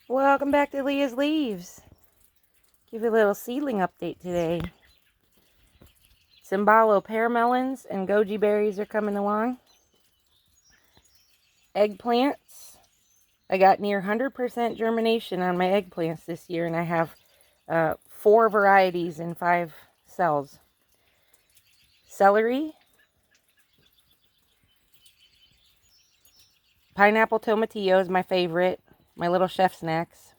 Welcome back to Leah's Leaves. Give you a little seedling update today. Cimbalo pear melons and goji berries are coming along. Eggplants. I got near 100% germination on my eggplants this year, and I have 4 varieties in 5 cells. Celery. Pineapple tomatillo is my favorite. My little chef snacks.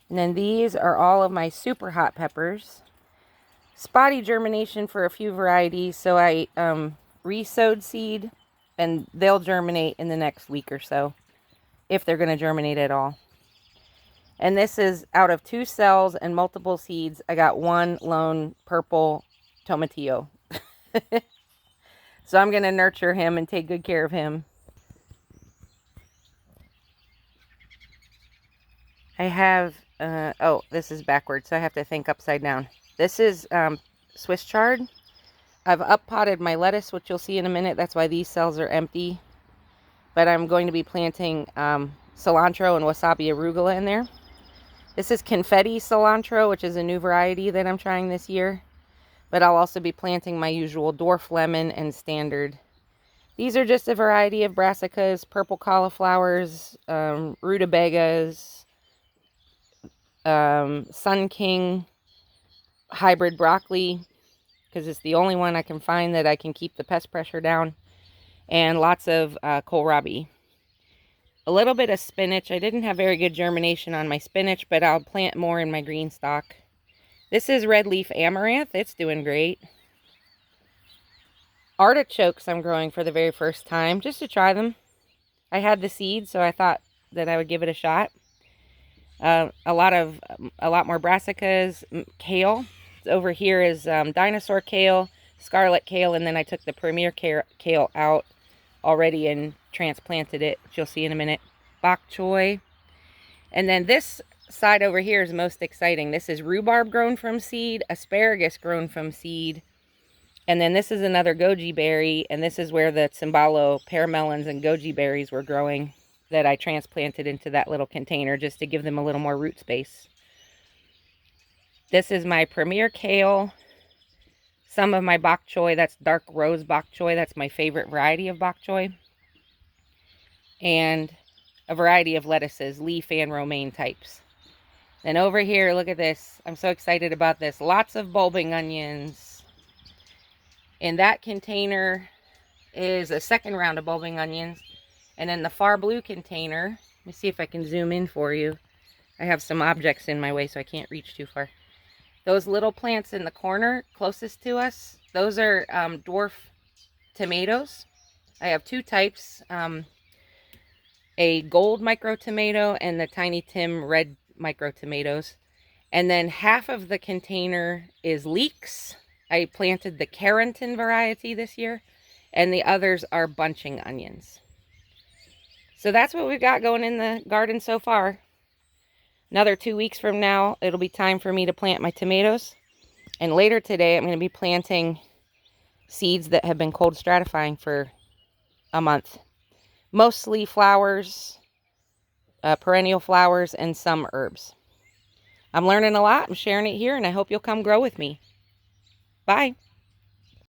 And then these are all of my super hot peppers. Spotty germination for a few varieties, so I re-sowed seed, and they'll germinate in the next week or so, if they're going to germinate at all. And this is out of 2 cells and multiple seeds. I got 1 lone purple tomatillo. So I'm going to nurture him and take good care of him. I have, oh, this is backwards, so I have to think upside down. This is Swiss chard. I've up-potted my lettuce, which you'll see in a minute. That's why these cells are empty. But I'm going to be planting cilantro and wasabi arugula in there. This is confetti cilantro, which is a new variety that I'm trying this year. But I'll also be planting my usual dwarf lemon and standard. These are just a variety of brassicas, purple cauliflowers, rutabagas, Sun King, hybrid broccoli, because it's the only one I can find that I can keep the pest pressure down, and lots of kohlrabi. A little bit of spinach. I didn't have very good germination on my spinach, but I'll plant more in my green stock. This is red leaf amaranth. It's doing great. Artichokes I'm growing for the very first time, just to try them. I had the seed, so I thought that I would give it a shot. A lot more brassicas, kale. Over here is dinosaur kale, scarlet kale, and then I took the premier kale out already and transplanted it, which you'll see in a minute. Bok choy. And then this side over here is most exciting. This is rhubarb grown from seed, asparagus grown from seed, and then this is another goji berry, and this is where the Cimbalo pear melons and goji berries were growing that I transplanted into that little container just to give them a little more root space. This is my premier kale, some of my bok choy. That's dark rose bok choy. That's my favorite variety of bok choy. And a variety of lettuces, leaf and romaine types. Then over here, look at this. I'm so excited about this. Lots of bulbing onions. In that container is a second round of bulbing onions. And in the far blue container, let me see if I can zoom in for you. I have some objects in my way, so I can't reach too far. Those little plants in the corner closest to us, those are dwarf tomatoes. I have 2 types, a gold micro tomato and the Tiny Tim red micro tomatoes. And then half of the container is leeks. I planted the Carrington variety this year, and the others are bunching onions. So that's what we've got going in the garden so far. Another 2 weeks from now, it'll be time for me to plant my tomatoes. And later today, I'm going to be planting seeds that have been cold stratifying for a month. Mostly flowers, perennial flowers, and some herbs. I'm learning a lot. I'm sharing it here, and I hope you'll come grow with me. Bye.